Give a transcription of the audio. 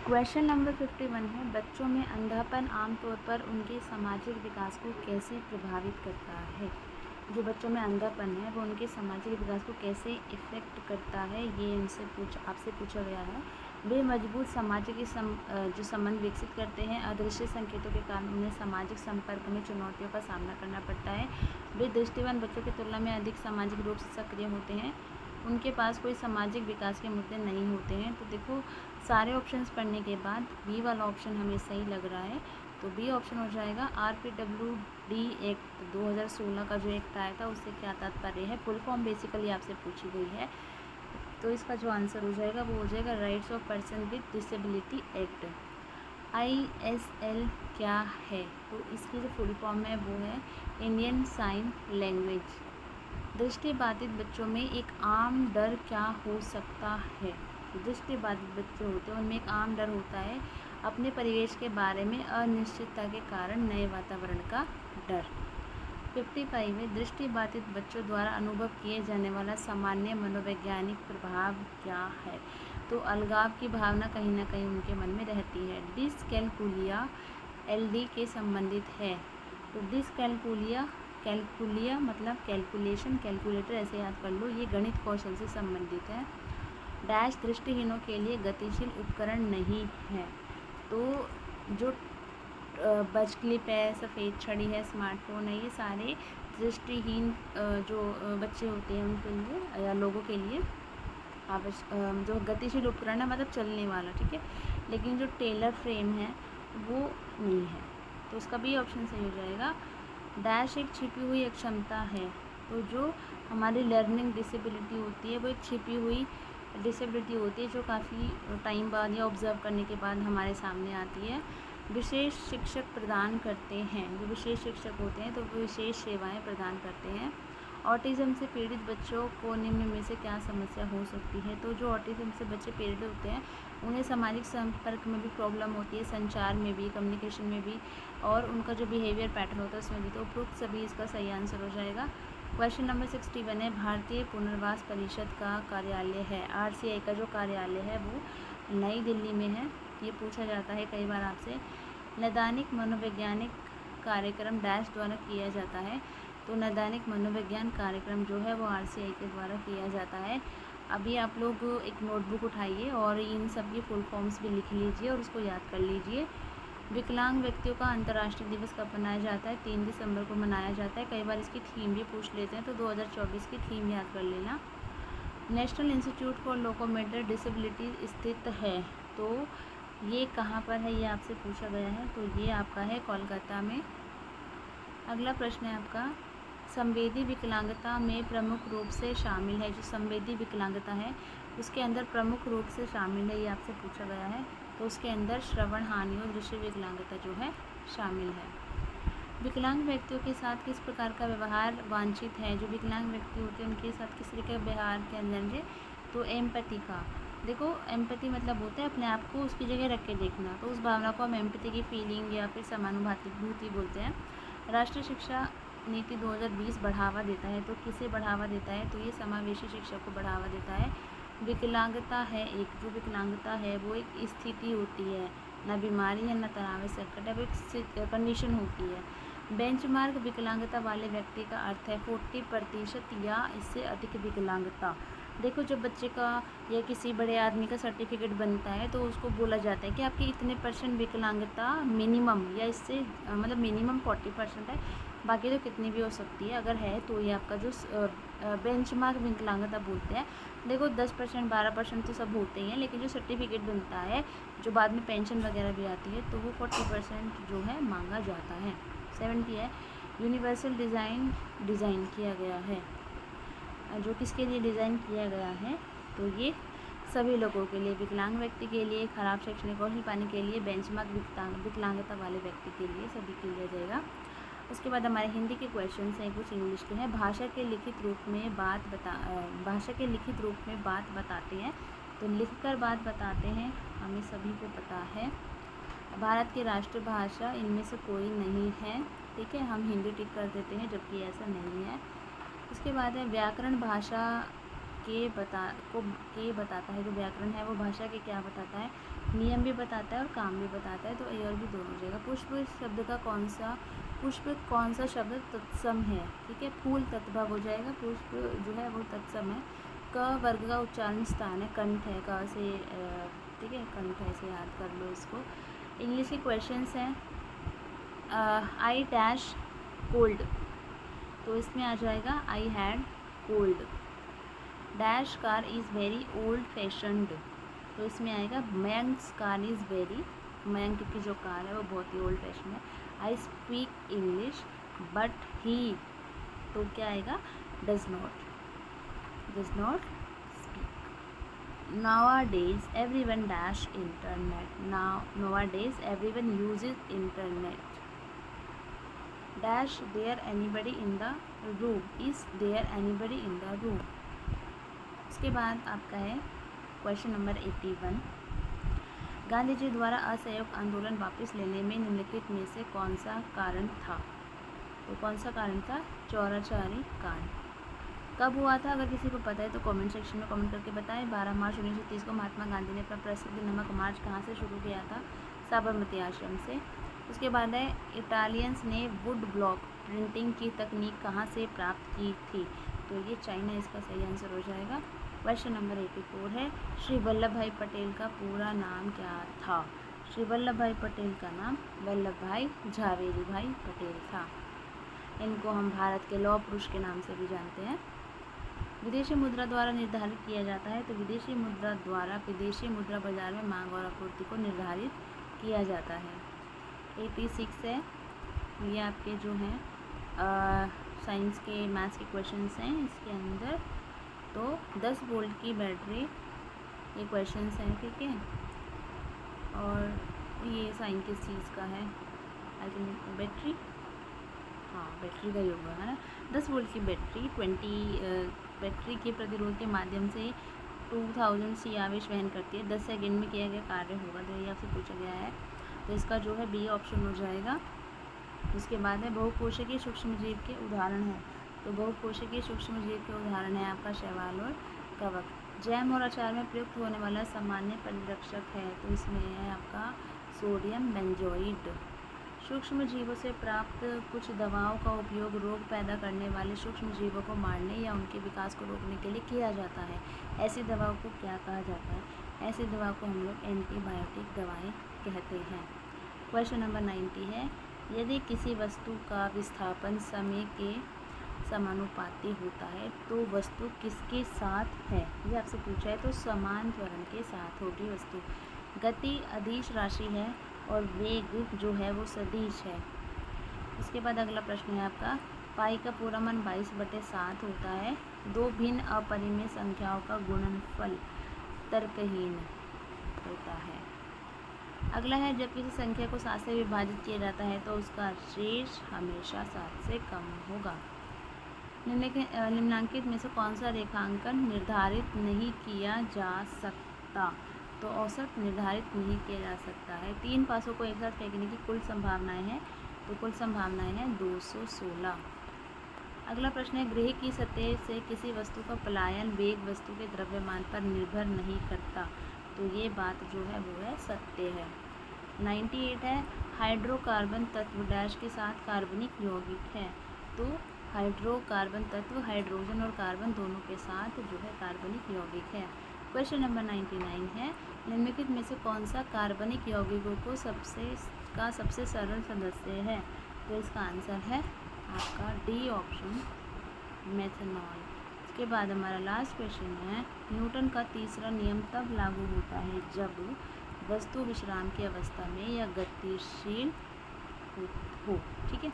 Question number 51 है, बच्चों में अंधापन आमतौर पर उनके सामाजिक विकास को कैसे प्रभावित करता है। जो बच्चों में अंधापन है वो उनके सामाजिक विकास को कैसे इफ़ेक्ट करता है, ये आपसे पूछा गया है। वे मजबूत सामाजिक जो संबंध विकसित करते हैं। अदृश्य संकेतों के कारण उन्हें सामाजिक संपर्क में चुनौतियों का सामना करना पड़ता है। वे दृष्टिवान बच्चों की तुलना में अधिक सामाजिक रूप से सक्रिय होते हैं। उनके पास कोई सामाजिक विकास के मुद्दे नहीं होते हैं। तो देखो, सारे ऑप्शंस पढ़ने के बाद बी वाला ऑप्शन हमें सही लग रहा है, तो बी ऑप्शन हो जाएगा। RPWD एक्ट 2016 का जो एक्ट आया था उससे क्या तात्पर्य है, फुल फॉर्म बेसिकली आपसे पूछी गई है। तो इसका जो आंसर हो जाएगा वो हो जाएगा rights of person with disability act. ISL क्या है, तो इसकी जो फुल फॉर्म है वो है इंडियन साइन लैंग्वेज। दृष्टिबाधित बच्चों में एक आम डर क्या हो सकता है। दृष्टिबाधित बच्चे होते हैं उनमें एक आम डर होता है अपने परिवेश के बारे में अनिश्चितता के कारण नए वातावरण का डर। 55 में दृष्टिबाधित बच्चों द्वारा अनुभव किए जाने वाला सामान्य मनोवैज्ञानिक प्रभाव क्या है। तो अलगाव की भावना कहीं ना कहीं उनके मन में रहती है। डिसकैलकुलिया LD के संबंधित है। तो कैलकुलिया मतलब कैलकुलेशन, कैलकुलेटर ऐसे याद कर लो, ये गणित कौशल से संबंधित है। डैश दृष्टिहीनों के लिए गतिशील उपकरण नहीं है। तो जो बज क्लिप है, सफ़ेद छड़ी है, स्मार्टफोन है, ये सारे दृष्टिहीन जो बच्चे होते हैं उनके लिए या लोगों के लिए जो गतिशील उपकरण है, मतलब चलने वाला, ठीक है। लेकिन जो टेलर फ्रेम है वो नहीं है, तो उसका भी ऑप्शन सही हो जाएगा। डैश एक छिपी हुई अक्षमता है। तो जो हमारी लर्निंग डिसेबिलिटी होती है वो एक छिपी हुई डिसेबिलिटी होती है जो काफ़ी टाइम बाद या ऑब्ज़र्व करने के बाद हमारे सामने आती है। विशेष शिक्षक प्रदान करते हैं। जो विशेष शिक्षक होते हैं तो वो विशेष सेवाएं प्रदान करते हैं। ऑटिज़म से पीड़ित बच्चों को निम्न में से क्या समस्या हो सकती है। तो जो ऑटिज़म से बच्चे पीड़ित होते हैं उन्हें सामाजिक संपर्क में भी प्रॉब्लम होती है, संचार में भी, कम्युनिकेशन में भी, और उनका जो बिहेवियर पैटर्न होता है उसमें भी। तो उपरोक्त सभी इसका सही आंसर हो जाएगा। क्वेश्चन नंबर 61 है, भारतीय पुनर्वास परिषद का कार्यालय है। RCI का जो कार्यालय है वो नई दिल्ली में है। ये पूछा जाता है कई बार आपसे। नैदानिक मनोवैज्ञानिक कार्यक्रम डैश द्वारा किया जाता है। तो नैदानिक मनोविज्ञान कार्यक्रम जो है वो RCI के द्वारा किया जाता है। अभी आप लोग एक नोटबुक उठाइए और इन सब की फुल फॉर्म्स भी लिख लीजिए और उसको याद कर लीजिए। विकलांग व्यक्तियों का अंतर्राष्ट्रीय दिवस कब मनाया जाता है। 3 दिसंबर को मनाया जाता है। कई बार इसकी थीम भी पूछ लेते हैं, तो 2024 की थीम याद कर लेना। National institute for locomotor disability स्थित है। तो ये कहाँ पर है, ये आपसे पूछा गया है। तो ये आपका है कोलकाता में। अगला प्रश्न है आपका, संवेदी विकलांगता में प्रमुख रूप से शामिल है। जो संवेदी विकलांगता है उसके अंदर प्रमुख रूप से शामिल है, ये आपसे पूछा गया है। तो उसके अंदर श्रवण हानि और दृश्य विकलांगता जो है शामिल है। विकलांग व्यक्तियों के साथ किस प्रकार का व्यवहार वांछित है। जो विकलांग व्यक्ति होते हैं उनके साथ किस तरह के व्यवहार के अंदर, तो एम्पैथी का। देखो, एम्पैथी मतलब होता है अपने आप को उसकी जगह रख के देखना, तो उस भावना को हम एम्पैथी की फीलिंग या फिर समानुभूति बोलते हैं। राष्ट्रीय शिक्षा नीति 2020 बढ़ावा देता है। तो किसे बढ़ावा देता है, तो ये समावेशी शिक्षा को बढ़ावा देता है। विकलांगता है एक, जो विकलांगता है वो एक स्थिति होती है, ना बीमारी है, ना तनाव है, संकट है, वो एक कंडीशन होती है। बेंचमार्क विकलांगता वाले व्यक्ति का अर्थ है 40% या इससे अधिक विकलांगता। देखो, जब बच्चे का या किसी बड़े आदमी का सर्टिफिकेट बनता है तो उसको बोला जाता है कि आपकी इतने % विकलांगता मिनिमम, या इससे मतलब मिनिमम 40% है, बाकी तो कितनी भी हो सकती है। अगर है तो ये आपका जो बेंचमार्क विकलांगता बोलते हैं। देखो, 10% 12% तो सब होते ही हैं, लेकिन जो सर्टिफिकेट बनता है, जो बाद में पेंशन वगैरह भी आती है, तो वो 40% जो है मांगा जाता है। 70 है, यूनिवर्सल डिज़ाइन किया गया है। जो किसके लिए डिज़ाइन किया गया है, तो ये सभी लोगों के लिए, विकलांग व्यक्ति के लिए, खराब शैक्षणिक कौशल पाने के लिए, बेंचमार्क विकलांगता वाले व्यक्ति के लिए, सभी के लिए जाएगा। उसके बाद हमारे हिंदी के क्वेश्चन हैं, कुछ इंग्लिश के हैं। भाषा के लिखित रूप में बात बताते हैं। तो लिखकर बात बताते हैं, हमें सभी को पता है। भारत की राष्ट्रीय भाषा इनमें से कोई नहीं है, ठीक है, हम हिंदी टिक कर देते हैं जबकि ऐसा नहीं है। उसके बाद है व्याकरण भाषा के बताता है। जो व्याकरण है वो भाषा के क्या बताता है, नियम भी बताता है और काम भी बताता है। तो ए और बी दोनों हो जाएगा। पुष्प कौन सा शब्द तत्सम है, ठीक है, फूल तत्भव हो जाएगा। पुष्प जो है वो तत्सम है। क वर्ग का उच्चारण स्थान है, कंठ है, क से ठीक है, कंठ है, से याद कर लो इसको। इंग्लिश के क्वेश्चंस हैं। आई डैश कोल्ड, तो इसमें आ जाएगा I had cold. Dash car is very old fashioned, तो इसमें आएगा मयंक्स कार इज़ वेरी, मयंक की जो कार है वो बहुत ही ओल्ड फैशन है। I speak English but he, तो क्या आएगा, does not speak. Nowadays everyone dash internet, nowadays everyone uses internet. Dash there anybody in the room, is there anybody in the room. उसके बाद आपका है क्वेश्चन नंबर 81। गांधी जी द्वारा असहयोग आंदोलन वापस लेने में निम्नलिखित में से कौन सा कारण था, तो कौन सा कारण था, चौराचारी कांड। कब हुआ था, अगर किसी को पता है तो कमेंट सेक्शन में कमेंट करके बताएं। 12 मार्च 1930 को महात्मा गांधी ने अपना प्रसिद्ध नमक मार्च कहाँ से शुरू किया था, साबरमती आश्रम से। उसके बाद है इटालियंस ने वुड ब्लॉक प्रिंटिंग की तकनीक कहाँ से प्राप्त की थी, तो ये चाइना इसका सही आंसर हो जाएगा। क्वेश्चन नंबर 84 है श्री वल्लभ भाई पटेल का पूरा नाम क्या था। श्री वल्लभ भाई पटेल का नाम वल्लभ भाई झावेरी भाई पटेल था। इनको हम भारत के लौह पुरुष के नाम से भी जानते हैं। विदेशी मुद्रा द्वारा निर्धारित किया जाता है, तो विदेशी मुद्रा द्वारा विदेशी मुद्रा बाजार में मांग और आपूर्ति को निर्धारित किया जाता है। 86 है, ये आपके जो हैं साइंस के मैथ्स के क्वेश्चंस हैं इसके अंदर। तो 10 वोल्ट की बैटरी, ये क्वेश्चंस हैं, ठीक है। और ये साइन किस चीज़ का है, आई थिंक बैटरी, हाँ बैटरी का ही होगा, है ना। 10 वोल्ट की बैटरी बैटरी के प्रतिरोध के माध्यम से 2000 सी आवेश वहन करती है। 10 सेकेंड में किया गया कार्य होगा, तो ये आपसे पूछा गया है, तो इसका जो है बी ऑप्शन हो जाएगा। उसके बाद है बहुकोशिकीय सूक्ष्म जीव के उदाहरण हैं, तो बहुकोशिकीय सूक्ष्म जीव के उदाहरण है आपका शैवाल और कवक। जैम और अचार में प्रयुक्त होने वाला सामान्य परिरक्षक है, तो इसमें है आपका सोडियम बेंजोइड। सूक्ष्म जीवों से प्राप्त कुछ दवाओं का उपयोग रोग पैदा करने वाले सूक्ष्म जीवों को मारने या उनके विकास को रोकने के लिए किया जाता है। ऐसी दवाओं को क्या कहा जाता है, ऐसी दवाओं को हम लोग एंटीबायोटिक दवाएं कहते हैं। क्वेश्चन नंबर 90 है यदि किसी वस्तु का विस्थापन समय के समानुपाती होता है तो वस्तु किसके साथ है, ये आपसे पूछा है, तो समान त्वरण के साथ होगी वस्तु। गति अदिश राशि है और वेग जो है वो सदिश है। उसके बाद अगला प्रश्न है आपका पाई का पूरा मान 22/7 होता है। दो भिन्न अपरिमेय संख्याओं का गुणनफल तर्कहीन होता है। अगला है जब किसी संख्या को 7 से विभाजित किया जाता है तो उसका शेष हमेशा 7 से कम होगा। निम्नलिखित में से कौन सा रेखांकन निर्धारित नहीं किया जा सकता, तो औसत निर्धारित नहीं किया जा सकता है। 3 पासों को एक साथ फेंकने की कुल संभावनाएं हैं, तो कुल संभावनाएं हैं 216। अगला प्रश्न है गृह की सतह से किसी वस्तु का पलायन वेग वस्तु के द्रव्यमान पर निर्भर नहीं करता, तो ये बात जो है वो है सत्य है। 98 है हाइड्रोकार्बन तत्व डैश के साथ कार्बनिक यौगिक है, तो हाइड्रोकार्बन तत्व हाइड्रोजन और कार्बन दोनों के साथ जो है कार्बनिक यौगिक है। क्वेश्चन नंबर 99 है निम्नलिखित में से कौन सा कार्बनिक यौगिकों को सबसे सरल सदस्य है, तो इसका आंसर है आपका डी ऑप्शन मेथनॉल। इसके बाद हमारा लास्ट क्वेश्चन है न्यूटन का तीसरा नियम तब लागू होता है जब वस्तु विश्राम की अवस्था में या गतिशील हो, ठीक है।